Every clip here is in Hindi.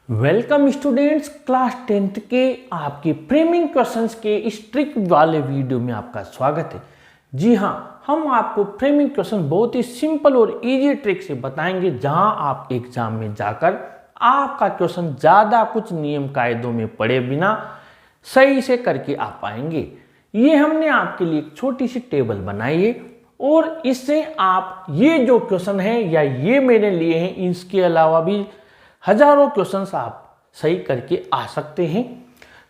वेलकम स्टूडेंट्स, क्लास 10th के आपके फ्रेमिंग क्वेश्चंस के इस ट्रिक वाले वीडियो में आपका स्वागत है। जी हाँ, हम आपको फ्रेमिंग क्वेश्चन बहुत ही सिंपल और इजी ट्रिक से बताएंगे, जहां आप एग्जाम में जाकर आपका क्वेश्चन ज़्यादा कुछ नियम कायदों में पढ़े बिना सही से करके आ पाएंगे। ये हमने आपके लिए एक छोटी सी टेबल बनाई है और इससे आप ये जो क्वेश्चन है या ये मैंने लिए हैं, इसके अलावा भी हजारों क्वेश्चंस आप सही करके आ सकते हैं।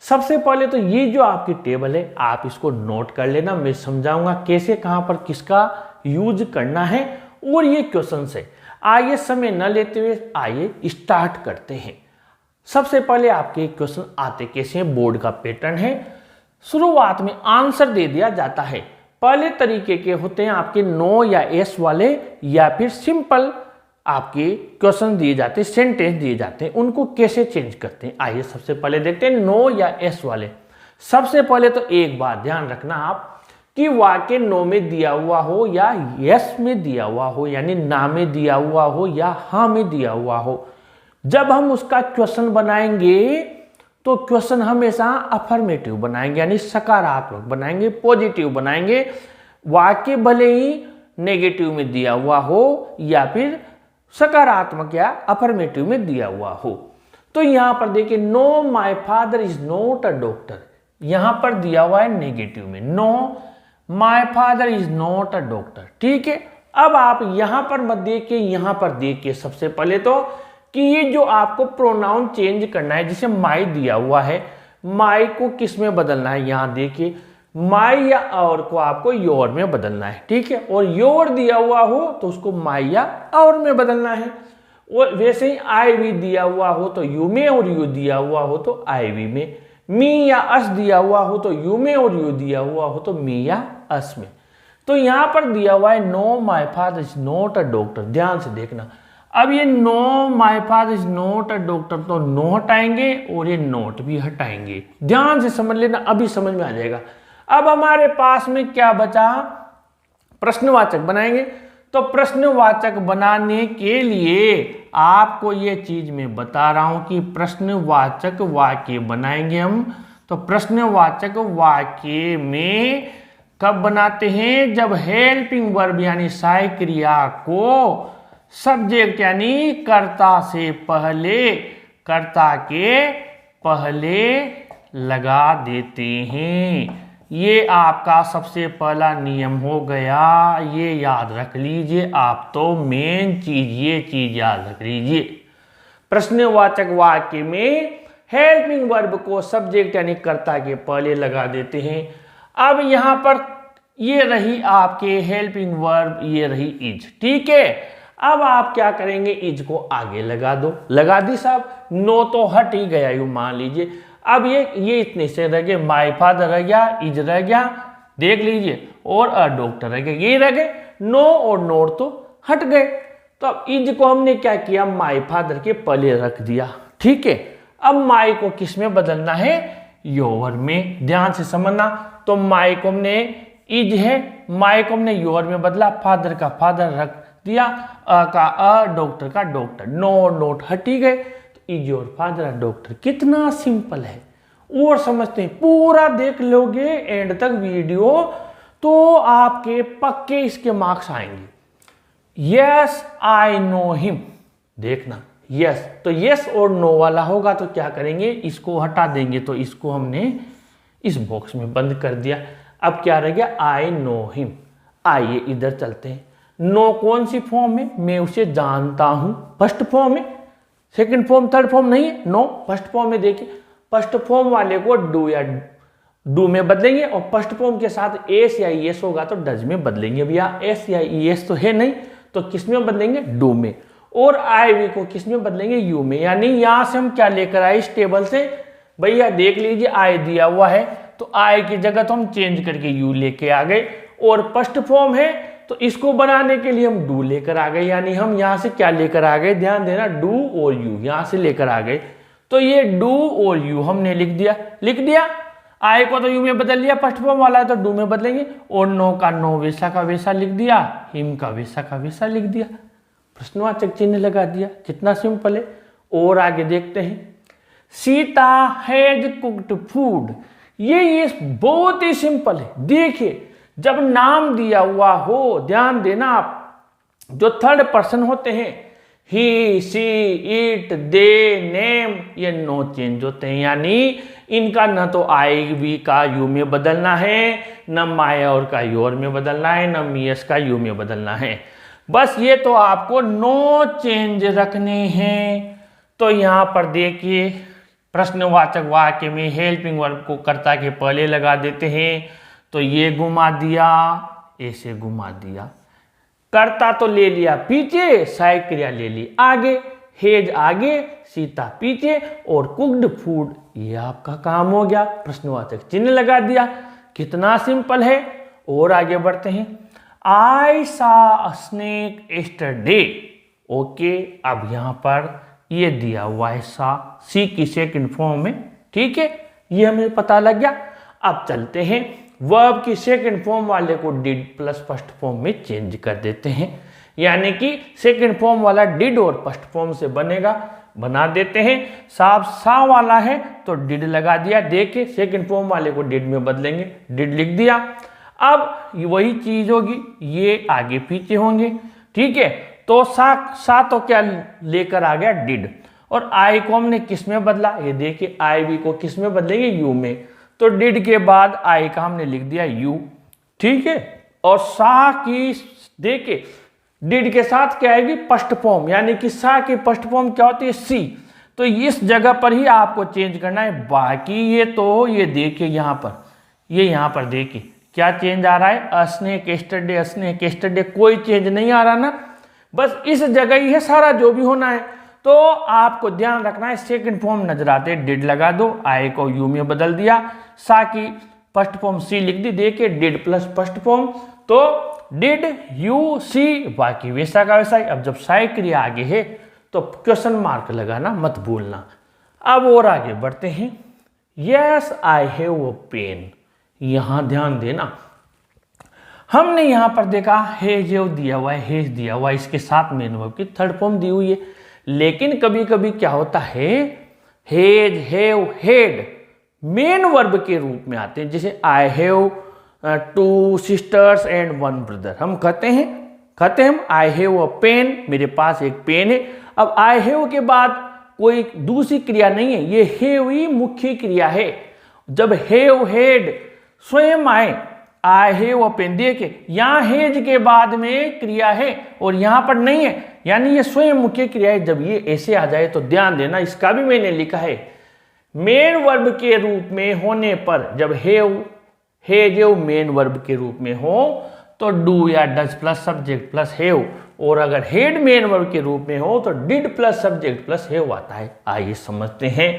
सबसे पहले तो ये जो आपकी टेबल है, आप इसको नोट कर लेना। मैं समझाऊंगा कैसे, कहां पर किसका यूज करना है और ये क्वेश्चंस है। आइए समय न लेते हुए आइए स्टार्ट करते हैं। सबसे पहले आपके क्वेश्चन आते कैसे हैं, बोर्ड का पैटर्न है। शुरुआत में आंसर दे दिया जाता है। पहले तरीके के होते हैं आपके नो या एस वाले, या फिर सिंपल आपके क्वेश्चन दिए जाते हैं, सेंटेंस दिए जाते हैं। उनको कैसे चेंज करते हैं, आइए सबसे पहले देखते हैं नो या एस वाले। सबसे पहले तो एक बात ध्यान रखना आप कि वाक्य नो में दिया हुआ हो या यस में दिया हुआ हो, यानी ना में दिया हुआ हो या हाँ में दिया हुआ हो, जब हम उसका क्वेश्चन बनाएंगे तो क्वेश्चन हमेशा अफर्मेटिव बनाएंगे, यानी सकारात्मक बनाएंगे, पॉजिटिव बनाएंगे। वाक्य भले ही नेगेटिव में दिया हुआ हो या फिर सकारात्मक या अफर्मेटिव में दिया हुआ हो। तो यहां पर देखिए, no my father is not a doctor, यहां पर दिया हुआ है नेगेटिव में, no my father is not a doctor. ठीक है, अब आप यहां पर मत देखिए, यहां पर देखिए सबसे पहले तो कि ये जो आपको प्रोनाउन चेंज करना है, जिसे माई दिया हुआ है, माई को किस में बदलना है, यहां देखिए माई या और को आपको योर में बदलना है। ठीक है, और योर दिया हुआ हो तो उसको माई या और में बदलना है। और वैसे ही आई वी दिया हुआ हो तो यू में, और यू दिया हुआ हो तो आई वी में। मी या अस दिया हुआ हो तो यू में, और यू दिया हुआ हो तो मी या अस में। तो यहां पर दिया हुआ है know my father is not a doctor, ध्यान से देखना। अब ये know my father is not a doctor, तो नो हटाएंगे और ये नोट भी हटाएंगे। ध्यान से समझ लेना, अभी समझ में आ जाएगा। अब हमारे पास में क्या बचा, प्रश्नवाचक बनाएंगे। तो प्रश्नवाचक बनाने के लिए आपको ये चीज मैं बता रहा हूं कि प्रश्नवाचक वाक्य बनाएंगे हम। तो प्रश्नवाचक वाक्य में कब बनाते हैं, जब हेल्पिंग वर्ब यानी सहायक क्रिया को सब्जेक्ट यानी कर्ता से पहले, कर्ता के पहले लगा देते हैं। ये आपका सबसे पहला नियम हो गया, ये याद रख लीजिए आप। तो मेन चीज, ये चीज याद रख लीजिए, प्रश्नवाचक वाक्य में हेल्पिंग वर्ब को सब्जेक्ट यानी कर्ता के पहले लगा देते हैं। अब यहां पर ये रही आपके हेल्पिंग वर्ब, ये रही इज। ठीक है, अब आप क्या करेंगे, इज को आगे लगा दो। लगा दी साहब, नो तो हट ही गया, यू मान लीजिए। अब ये इतने से रह गए, माई फादर रह गया, इज रह गया, देख लीजिए, और अ डॉक्टर रह गए, ये रह गए। नो और नोट तो हट गए। तो अब इज को हमने क्या किया, माई फादर के पहले रख दिया। ठीक है, अब माई को किस में बदलना है, योर में। ध्यान से समझना। तो माई को हमने, इज है, माई को हमने योर में बदला, फादर का फादर रख दिया, अ का अ, डॉक्टर का डॉक्टर, नो और नोट हट ही गए। इज योर फादर डॉक्टर, कितना सिंपल है। और समझते हैं, पूरा देख लोगे एंड तक वीडियो तो आपके पक्के इसके मार्क्स आएंगे। यस आई नो हिम, देखना यस, तो यस और नो वाला होगा तो क्या करेंगे, इसको हटा देंगे। तो इसको हमने इस बॉक्स में बंद कर दिया। अब क्या रह गया, आई नो हिम। आइए इधर चलते हैं। नो कौन सी फॉर्म में, मैं उसे जानता हूं, फर्स्ट फॉर्म में, सेकंड फॉर्म थर्ड फॉर्म नहीं है, नो फर्स्ट फॉर्म में। देखिए फर्स्ट फॉर्म वाले को डू या डू में बदलेंगे, और फर्स्ट फॉर्म के साथ एस या ईएस होगा तो डज में बदलेंगे। भैया एस या ईएस तो है नहीं, तो किस में बदलेंगे, डू में। और आई वी को किस में बदलेंगे, यू में। यानी यहां से हम क्या लेकर आए इस टेबल से, भैया देख लीजिए आई दिया हुआ है तो आई की जगह तो हम चेंज करके यू लेके आ गए। और फर्स्ट फॉर्म है तो इसको बनाने के लिए हम डू लेकर आ गए, यानी हम यहां से क्या लेकर आ गए, ध्यान देना, डू और यू यहां से लेकर आ गए। तो ये डू और यू हमने लिख दिया। आई को तो यू में बदल लिया, फर्स्ट फॉर्म वाला है तो डू में बदलेंगे। और नो का नो वैसा का वैसा लिख दिया, हिम का वैसा लिख दिया, प्रश्नवाचक चिन्ह लगा दिया। कितना सिंपल है। और आगे देखते हैं, सीता हैज कुक्ड फूड। ये बहुत ही सिंपल है। देखिए जब नाम दिया हुआ हो, ध्यान देना आप, जो थर्ड पर्सन होते हैं, ही, सी, इट, दे, नेम, ये नो चेंज होते हैं। यानी इनका न तो आई वी का यू में बदलना है, न माय और का योर में बदलना है, न मीएस का यू में बदलना है। बस ये तो आपको नो चेंज रखने हैं। तो यहां पर देखिए प्रश्नवाचक वाक्य में हेल्पिंग वर्ब को कर्ता के पहले लगा देते हैं। तो ये घुमा दिया, ऐसे घुमा दिया, कर्ता तो ले लिया पीछे, सहायक क्रिया ले ली आगे, हेज आगे, सीता पीछे, और कुक्ड फूड ये आपका काम हो गया, प्रश्नवाचक चिन्ह लगा दिया। कितना सिंपल है। और आगे बढ़ते हैं, आई सा स्नेक यस्टरडे। ओके, अब यहां पर ये दिया हुआ है सा, सी की सेकंड फॉर्म में, ठीक है, ये हमें पता लग गया। अब चलते हैं, वर्ब की सेकंड फॉर्म वाले को डिड प्लस फर्स्ट फॉर्म में चेंज कर देते हैं। यानी कि सेकंड फॉर्म वाला डिड और फर्स्ट फॉर्म से बनेगा, बना देते हैं। साहब सा वाला है तो डिड लगा दिया, देखिए सेकंड फॉर्म वाले को डिड में बदलेंगे, डिड लिख दिया। अब वही चीज होगी, ये आगे पीछे होंगे, ठीक है। तो सा तो क्या लेकर आ गया, डिड। और आई को हमने किस में बदला, ये देखिए आई वी को किस में बदलेंगे, यू में। तो डिड के बाद आई का हमने लिख दिया यू, ठीक है। और सा की देखिए डिड के साथ क्या आएगी, फर्स्ट फॉर्म, यानी कि सा की फर्स्ट फॉर्म क्या होती है, सी। तो इस जगह पर ही आपको चेंज करना है। बाकी ये तो ये देखिए यहां पर, ये यहां पर देखिए क्या चेंज आ रहा है, अस्नेक यस्टरडे, अस्नेक यस्टरडे, कोई चेंज नहीं आ रहा ना। बस इस जगह ही है सारा जो भी होना है। तो आपको ध्यान रखना है, सेकंड फॉर्म नजर आते डिड लगा दो, आई को यू में बदल दिया, सा की फर्स्ट फॉर्म सी लिख दी, देखिए डिड प्लस फर्स्ट फॉर्म, तो डिड यू सी, बाकी वैसा का वैसा ही। अब जब सहायक क्रिया आगे है तो क्वेश्चन मार्क लगाना मत भूलना। अब और आगे बढ़ते हैं, yes I have a pen. यहां ध्यान देना, हमने यहां पर देखा हैज दिया हुआ है, हेज दिया हुआ है, इसके साथ मेन वर्ब की थर्ड फॉर्म दी हुई है। लेकिन कभी कभी क्या होता है, hedge, have, head main verb के रूप में आते हैं। जैसे I have 2 sisters and 1 brother, हम कहते हैं आई हैव अ पेन, मेरे पास एक पेन है। अब आई हैव के बाद कोई दूसरी क्रिया नहीं है, ये हैव ही मुख्य क्रिया है। जब हैव, हेड स्वयं आए, आई हैव अ पेन, देखिए यहां हेज के बाद में क्रिया है और यहां पर नहीं है, यानी ये स्वयं मुख्य क्रिया है। जब ये ऐसे आ जाए तो ध्यान देना, इसका भी मैंने लिखा है, मेन वर्ब के रूप में होने पर, जब हैव, हेज मेन वर्ब के रूप में हो तो डू या does plus subject plus have, और अगर हेड मेन वर्ब के रूप में हो तो did plus subject plus have आता है। आइए समझते हैं।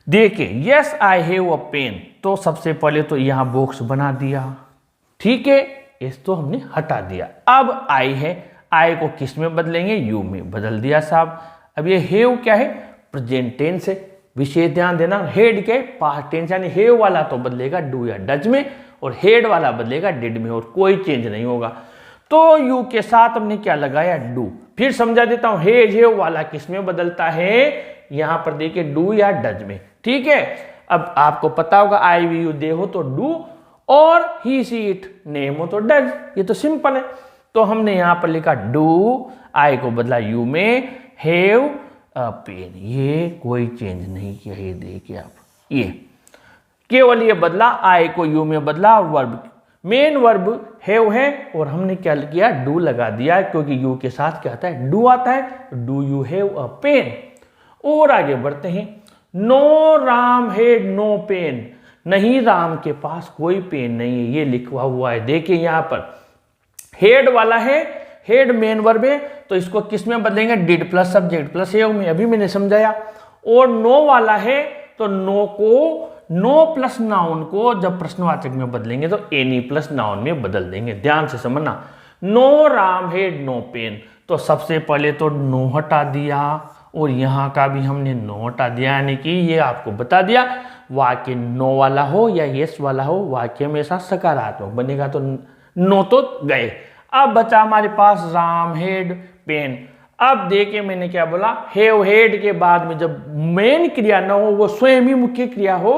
देखिए yes I have a pen, तो सबसे पहले तो यहां बॉक्स बना दिया, ठीक है, इस तो हमने हटा दिया। अब आई है, आई को किस में बदलेंगे, यू में बदल दिया साहब। अब ये हैव क्या है, प्रेजेंट टेंस है, विशेष ध्यान देना। हेड के पास्ट टेंस, यानी हैव वाला तो बदलेगा डू या डज में, और हेड वाला बदलेगा डिड में, और कोई चेंज नहीं होगा। तो यू के साथ हमने क्या लगाया, डू। फिर समझा देता हूं, हेज हैव वाला किस में बदलता है, यहां पर देखिए डू या डज में, ठीक है। अब आपको पता होगा आई वी यू दे हो तो डू, और ही सी इट नेम हो तो डज, ये तो सिंपल है। तो हमने यहां पर लिखा डू, आई को बदला यू में, हैव अ पेन, ये कोई चेंज नहीं किया। ये देखिए आप, ये केवल ये बदला, आई को यू में बदला, और वर्ब मेन वर्ब हैव है, और हमने क्या किया, डू लगा दिया, क्योंकि यू के साथ क्या आता है, डू आता है। Do you have a pen. और आगे बढ़ते हैं, no Ram had no pen, नहीं राम के पास कोई पेन नहीं है, ये लिखा हुआ है। देखिए यहां पर हेड वाला है, हेड मेन वर्ब है, तो इसको किस में बदलेंगे, did plus subject plus have में, अभी मैंने समझाया। और नो वाला है तो नो को, नो प्लस नाउन को जब प्रश्नवाचक में बदलेंगे तो एनी प्लस नाउन में बदल देंगे। ध्यान से समझना, no Ram had no pen, तो सबसे पहले तो नो हटा दिया, और यहां का भी हमने नो हटा दिया, यानी कि ये आपको बता दिया, वाक्य नो वाला हो या यस वाला हो, वाक्य हमेशा सकारात्मक बनेगा। तो नो तो गए। अब बचा हमारे पास राम हैड पेन। अब देखिए मैंने क्या बोला, हैव हेड के बाद में जब मेन क्रिया ना हो, वो स्वयं ही मुख्य क्रिया हो,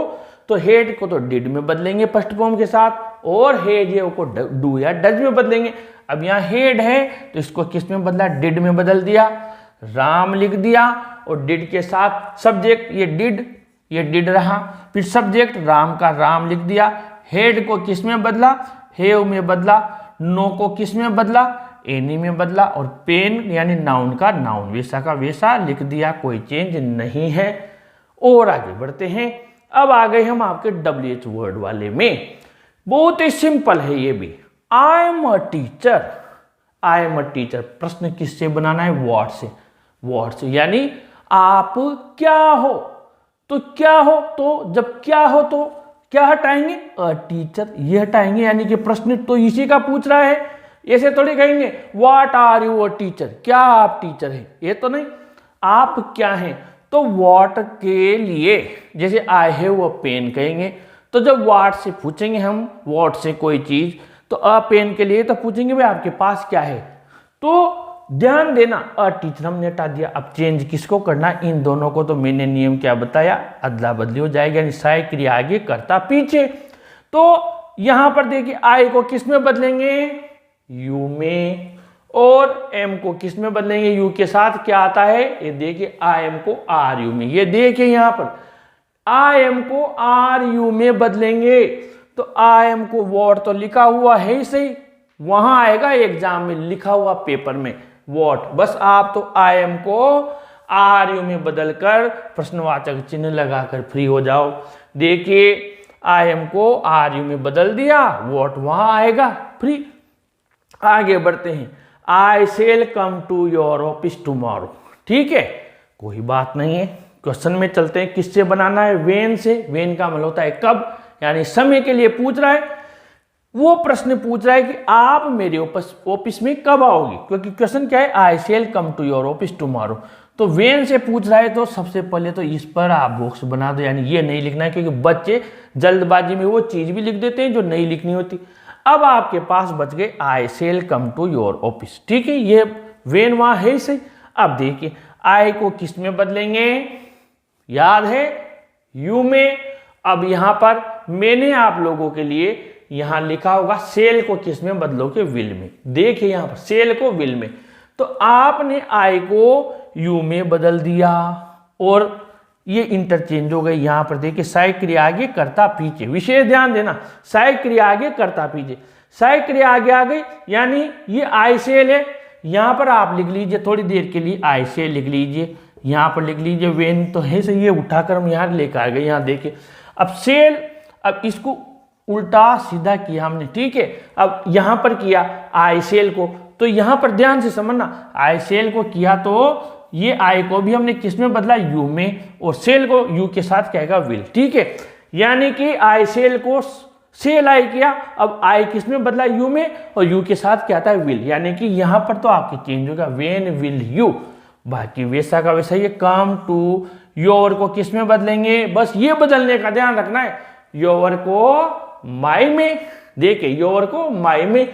तो हेड को तो डिड में बदलेंगे फर्स्ट फॉर्म के साथ, और हेड है को डू या डज में बदलेंगे। अब यहाँ हेड है तो इसको किस में बदला, डिड में बदल दिया, राम लिख दिया, और डिड के साथ सब्जेक्ट ये डिड रहा, फिर सब्जेक्ट राम का राम लिख दिया, हेड को किस में बदला, हेव में बदला, नो को किस में बदला, एनी में बदला, और पेन यानी नाउन का नाउन वैसा का वैसा लिख दिया, कोई चेंज नहीं है। और आगे बढ़ते हैं। अब आ गए हम आपके WH वर्ड वाले में। बहुत ही सिंपल है ये भी। I am a teacher, I am a teacher, प्रश्न किससे बनाना है, व्हाट से, व्हाट से, यानी आप क्या हो, तो क्या हो, तो जब क्या हो तो क्या हटाएंगे, अ टीचर, ये हटाएंगे, यानी कि प्रश्न तो इसी का पूछ रहा है, ऐसे थोड़ी कहेंगे what are you a teacher, क्या आप टीचर हैं, ये तो नहीं, आप क्या हैं, तो व्हाट के लिए जैसे आई हैव अ पेन कहेंगे, तो जब व्हाट से पूछेंगे हम, व्हाट से कोई चीज, तो अ पेन के लिए तो पूछेंगे भाई आपके पास क्या है, तो ध्यान देना अ टीचर हमने हटा दिया। अब चेंज किसको करना, इन दोनों को, तो मैंने नियम क्या बताया, अदला बदली हो जाएगी, यानी सहायक क्रिया आगे करता पीछे। तो यहां पर देखिए आई को किस में बदलेंगे, यू में, और एम को किस में बदलेंगे, यू के साथ क्या आता है, ये देखिए आई एम को आर यू में, ये देखिए यहां पर आई एम को आर यू में बदलेंगे, तो आई एम को वॉट तो लिखा हुआ है ही सही, वहां आएगा एग्जाम में लिखा हुआ पेपर में वॉट, बस आप तो आई एम को आर यू में बदलकर प्रश्नवाचक चिन्ह लगाकर फ्री हो जाओ। देखिए आई एम को आर यू में बदल दिया, वॉट वहां आएगा फ्री। आगे बढ़ते हैं। I shall come to your office tomorrow, ठीक है, कोई बात नहीं है। क्वेश्चन में चलते हैं, किससे बनाना है, वेन से। वेन का मतलब होता है कब, यानी समय के लिए पूछ रहा है। वो प्रश्न पूछ रहा है कि आप मेरे ऑफिस में कब आओगे, क्योंकि क्वेश्चन क्या है, I shall come to your office tomorrow, तो वेन से पूछ रहा है, तो सबसे पहले तो इस पर आप बॉक्स बना दो, यानी ये नहीं लिखना है, क्योंकि बच्चे जल्दबाजी में वो चीज भी लिख देते हैं जो नहीं लिखनी होती। अब आपके पास बच गए I shall come to your office, ठीक है, ये वेन वहां है सही। अब देखिए आई को किस में बदलेंगे, याद है, यू में। अब यहां पर मैंने आप लोगों के लिए यहां लिखा होगा सेल को किस में बदलोगे, विल में। देखिए यहां पर सेल को विल में, तो आपने आई को यू में बदल दिया, और ये इंटरचेंज हो गए। यहां पर देखिए सहायक क्रिया आगे करता पीछे, विशेष ध्यान देना, सहायक क्रिया आगे करता पीछे, सहायक क्रिया आगे आ गई, यानी ये आई सेल है। यहां पर आप लिख लीजिए थोड़ी देर के लिए आई सेल लिख लीजिए, यहां पर लिख लीजिए वेन तो है सही, ये उठाकर हम यहां लेकर आ गए। यहां देखिए अब सेल, अब इसको उल्टा सीधा किया हमने, ठीक है। अब यहां पर किया आई सेल को, तो यहां पर ध्यान से समझना, आई सेल को किया तो ये आई को भी हमने किस में बदला, यू में, और सेल को यू के साथ कहेगा विल, ठीक है। यानी कि आई सेल को सेल आई किया, अब आई किस में बदला, यू में, और यू के साथ क्या आता है, विल, यानी कि यहां पर तो आपकी चेंज होगा वेन विल यू, बाकी वैसा का वैसा। ये कम टू योर को किस में बदलेंगे, बस ये बदलने का ध्यान रखना है, योर को माई में, देखिए योर को माई में,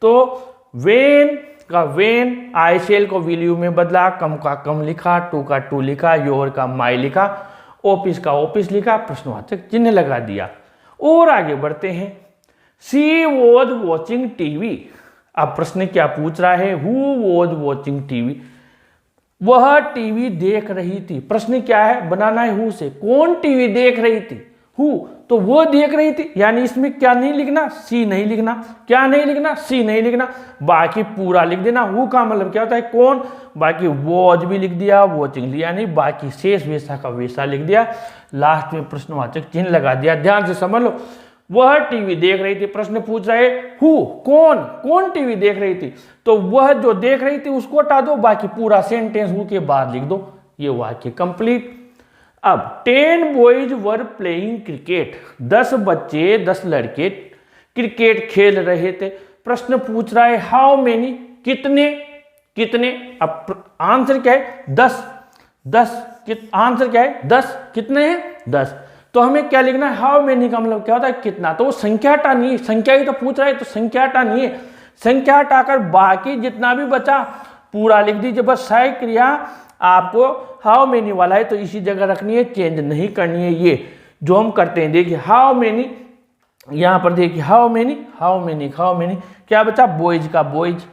तो वेन का वेन, आई सेल को विल यू में बदला, कम का कम लिखा, टू का टू लिखा, योर का माई लिखा, ऑफिस का ऑफिस लिखा, प्रश्नवाचक चिन्ह लगा दिया। और आगे बढ़ते हैं। शी वॉज वॉचिंग टीवी, अब प्रश्न क्या पूछ रहा है, हु वॉज वॉचिंग टीवी, वह टीवी देख रही थी। प्रश्न क्या है, बनाना है हु से, कौन टीवी देख रही थी, हु, तो वो देख रही थी, यानी इसमें क्या नहीं लिखना, सी नहीं लिखना, क्या नहीं लिखना, सी नहीं लिखना, बाकी पूरा लिख देना। हु का मतलब क्या होता है, कौन, बाकी वॉच भी लिख दिया, वॉचिंग लिया नहीं, बाकी शेष वैसा का वैसा लिख दिया, लास्ट में प्रश्नवाचक चिन्ह लगा दिया। ध्यान से समझ लो, वह टीवी देख रही थी, प्रश्न पूछ रहे हु, कौन, कौन टीवी देख रही थी, तो वह जो देख रही थी उसको हटा दो, बाकी पूरा सेंटेंस हु के बाद लिख दो, ये वाक्य कंप्लीट। अब 10 बॉयज वर प्लेइंग क्रिकेट, 10 बच्चे 10 लड़के क्रिकेट खेल रहे थे। प्रश्न पूछ रहा है हाउ मेनी, कितने, कितने, अब आंसर क्या है 10, 10, आंसर क्या है 10, कितने हैं 10, तो हमें क्या लिखना है, हाउ मेनी का मतलब क्या होता है कितना, तो वो संख्या हटानी है, संख्या ही तो पूछ रहा है, तो संख्या हटानी है, संख्या हटाकर बाकी जितना भी बचा पूरा लिख दीजिए। बस सहायक क्रिया आपको हाउ मेनी वाला है तो इसी जगह रखनी है, चेंज नहीं करनी है। ये जो हम करते हैं देखिए हाउ मेनी, यहाँ पर देखिए how many how many how many, क्या बचा बॉयज का बॉयज,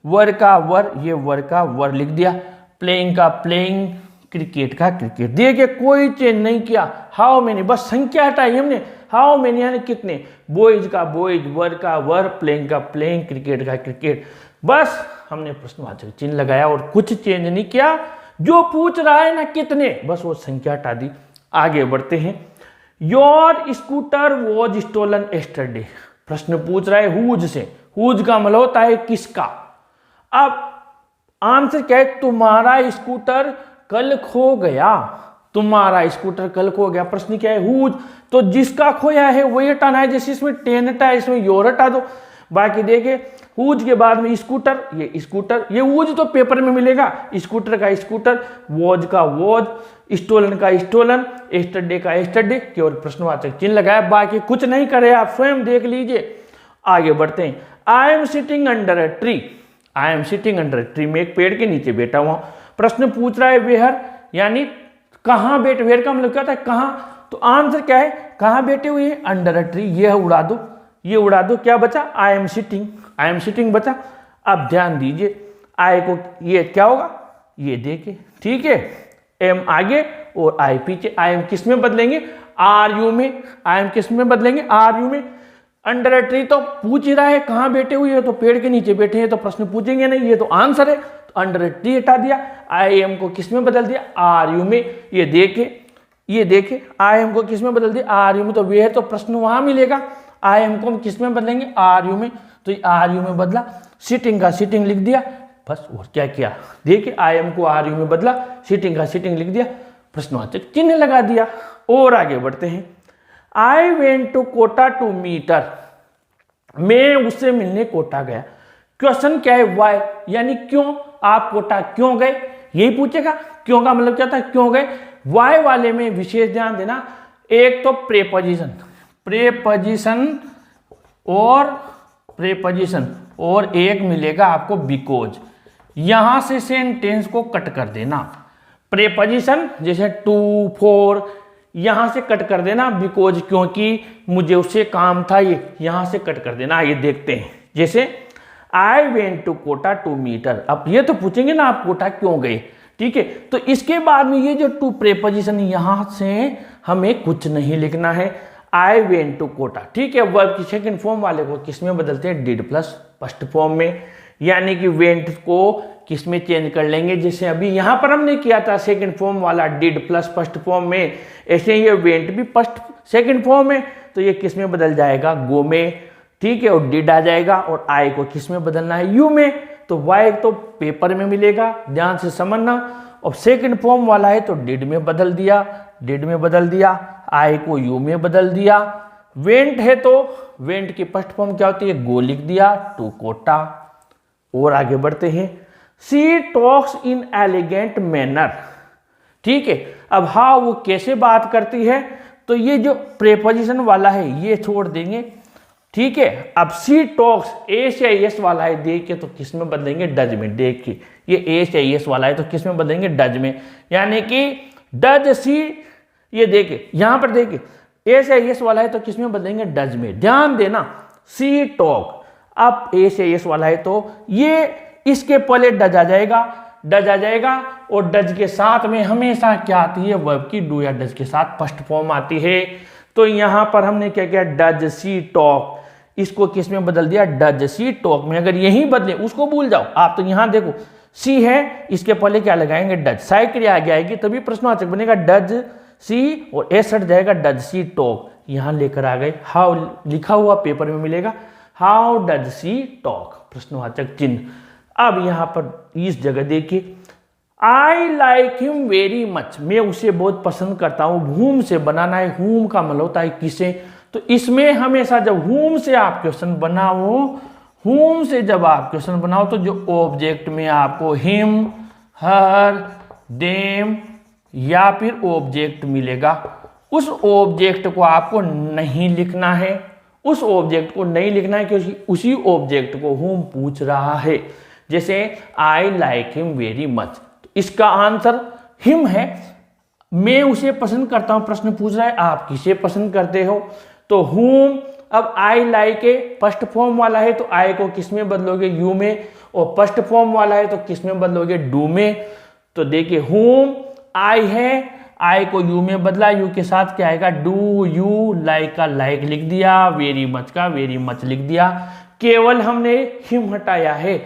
वर का वर, ये वर का वर लिख दिया, प्लेइंग का प्लेइंग, क्रिकेट का क्रिकेट। देखिए कोई चेंज नहीं किया, हाउ मेनी बस संख्या हटाई हमने, हाउ मेनी यानी कितने, बॉयज का बॉयज, वर का वर, प्लेइंग का प्लेइंग, क्रिकेट का क्रिकेट। बस हमने प्रश्नवाचक चिन्ह लगाया और कुछ चेंज नहीं किया। जो पूछ रहा है ना कितने, बस वो संख्या हटा दी। आगे बढ़ते हैं। Your scooter was stolen yesterday, प्रश्न पूछ रहा है हुज से, हुज का मतलब होता है किसका। अब आंसर क्या है, तुम्हारा स्कूटर कल खो गया, तुम्हारा स्कूटर कल खो गया। प्रश्न क्या है हुज, तो जिसका खोया है वही हटाना है, जैसे इसमें टेन हटा है इसमें योर हटा दो। बाकी देखे हुज के बाद में स्कूटर, ये स्कूटर, ये हुज तो पेपर में मिलेगा, स्कूटर का स्कूटर, वॉज का वॉज, स्टोलन का स्टोलन, यस्टरडे का यस्टरडे, केवल प्रश्नवाचक चिन्ह लगाया, बाकी कुछ नहीं करे, आप स्वयं देख लीजिए। आगे बढ़ते हैं। I am sitting under a tree, I am sitting under a tree, मैं एक पेड़ के नीचे बैठा हुआ। प्रश्न पूछ रहा है वेयर, यानी कहाँ बैठे, वेयर का मतलब क्या था कहाँ, तो आंसर क्या है कहाँ बैठे हुए हैं, अंडर अ ट्री, ये उड़ा दो, ये उड़ा दो। क्या बचा, I am sitting, I am sitting बचा। अब ध्यान दीजिए आई को, ये क्या होगा, ये देखिए ठीक है, एम आगे और आई पीछे। आई एम किस में बदलेंगे, आर यू में, आई एम किस में बदलेंगे, आर यू में। अंडर अ ट्री तो पूछ ही रहा है कहाँ बैठे हुए हैं, तो पेड़ के नीचे बैठे हैं, तो प्रश्न पूछेंगे नहीं, ये तो आंसर है, तो अंडर अ ट्री हटा दिया। आई एम को किस में बदल दिया, आर यू में। ये देखे आई एम को किस में बदल दिया, आर यू में, तो वे है तो प्रश्न वहां मिलेगा। आई एम को हम किस में बदलेंगे, आर यू में, तो आर यू में बदला। सिटिंग का सिटिंग लिख दिया, बस और क्या किया, देखिए आई एम को आर यू में बदला, सिटिंग का सिटिंग लिख दिया, प्रश्नवाचक चिन्ह लगा दिया। और आगे बढ़ते हैं। I went to Kota to meet her, मैं उससे मिलने कोटा गया। क्वेश्चन क्या है, वाई, यानी क्यों, आप कोटा क्यों गए, यही पूछेगा। क्यों का मतलब क्या था, क्यों गए। वाई वाले में विशेष ध्यान देना, एक तो प्रेपोजिशन, प्रेपोजिशन और एक मिलेगा आपको बिकॉज, यहां से सेंटेंस को कट कर देना। प्रेपोजिशन जैसे टू फॉर, यहां से कट कर देना, बिकॉज क्योंकि मुझे उससे काम था, ये यहां से कट कर देना। ये देखते हैं, जैसे I went to Kota to meet her, अब ये तो पूछेंगे ना आप कोटा क्यों गए, ठीक है। तो इसके बाद में ये जो टू प्रेपोजिशन, यहां से हमें कुछ नहीं लिखना है। आई वेंट टू कोटा, ठीक है। वर्ब की सेकंड फॉर्म वाले को किस में बदलते हैं, डिड प्लस फर्स्ट फॉर्म में, यानी कि वेंट को किस में चेंज कर लेंगे, जैसे अभी यहां पर हमने किया था सेकंड फॉर्म वाला डिड प्लस फर्स्ट फॉर्म में, ऐसे ये वेंट भी फर्स्ट सेकंड फॉर्म में, तो ये किस में बदल जाएगा, गो में, ठीक है। और डिड आ जाएगा, और आई को किस में बदलना है, यू में, तो वाई तो पेपर में मिलेगा, ध्यान से समझना। और सेकंड फॉर्म वाला है तो डिड में बदल दिया, डिड में बदल दिया, आई को यू में बदल दिया। वेंट है तो वेंट की फर्स्ट फॉर्म क्या होती है, गो लिख दिया, टू कोटा। और आगे बढ़ते हैं। She talks in elegant manner, ठीक है। अब हाँ वो कैसे बात करती है, तो ये जो प्रेपोजिशन वाला है ये छोड़ देंगे, ठीक है। अब सी टॉक्स, ए से एस वाला है, देखिए तो किस में बदलेंगे, डज में। देखिए ये ए से एस वाला है तो किस में बदलेंगे, डज में, यानी कि डज सी, ये देखिए यहां पर देखिए ए से एस वाला है तो किस में बदलेंगे, डज में। ध्यान देना, सी टॉक, अब ए से एस वाला है तो ये इसके पहले डज आ जाएगा, डज आ जाएगा, और डज के साथ में हमेशा क्या आती है, वर्ब की डू या डज के साथ फर्स्ट फॉर्म आती है। तो यहां पर हमने क्या किया, डज सी टॉक, इसको किस में बदल दिया, डज सी टॉक में। अगर यही बदले उसको भूल जाओ आप, तो यहां देखो सी है, इसके पहले क्या लगाएंगे, डज, सहायक क्रिया आगे आएगी तभी प्रश्नवाचक बनेगा, डज सी, और एस हट जाएगा, डज सी टॉक। यहां लेकर आ गए, हाउ लिखा हुआ पेपर में मिलेगा, हाउ डज सी टॉक, प्रश्नवाचक चिन्ह। अब यहां पर इस जगह देखिए, I like him very much, मैं उसे बहुत पसंद करता हूं। हुम से बनाना है, हुम का मतलब होता है किसे, तो इसमें हमेशा जब हुम से आप क्वेश्चन बनाओ, हुम से जब आप क्वेश्चन बनाओ तो जो ऑब्जेक्ट में आपको हिम, हर, देम या फिर ऑब्जेक्ट मिलेगा, उस ऑब्जेक्ट को आपको नहीं लिखना है, उस ऑब्जेक्ट को नहीं लिखना है, क्योंकि उसी ऑब्जेक्ट को हुम पूछ रहा है। जैसे I like him very much, तो इसका आंसर हिम है, मैं उसे पसंद करता हूं। प्रश्न पूछ रहा है आप किसे पसंद करते हो, तो whom। अब आई लाइक है फर्स्ट फॉर्म वाला है तो आई को किस में बदलोगे, यू में, और फर्स्ट फॉर्म वाला है तो किस में बदलोगे, डू में। तो देखिए whom आई है, आई को यू में बदला, यू के साथ क्या आएगा, डू यू लाइक का लाइक लिख दिया, वेरी मच का वेरी मच लिख दिया, केवल हमने हिम हटाया है,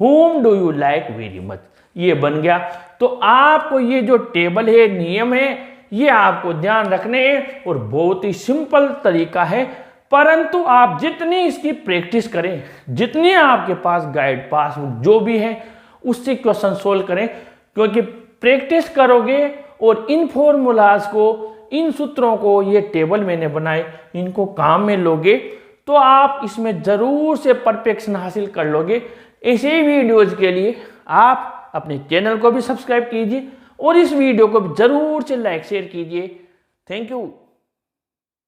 whom do you like very much, ये बन गया। तो आपको ये जो टेबल है, नियम है, ये आपको ध्यान रखने हैं और बहुत ही सिंपल तरीका है, परंतु आप जितनी इसकी प्रैक्टिस करें, जितनी आपके पास गाइड पासबुक जो भी है उससे क्वेश्चन सोल्व करें, क्योंकि प्रैक्टिस करोगे और इन फॉर्मूलाज को, इन सूत्रों को, ये टेबल मैंने बनाए, इनको काम में लोगे तो आप इसमें जरूर से परफेक्शन हासिल कर लोगे। ऐसे ही वीडियोज के लिए आप अपने चैनल को भी सब्सक्राइब कीजिए और इस वीडियो को भी जरूर से लाइक शेयर कीजिए। Thank you.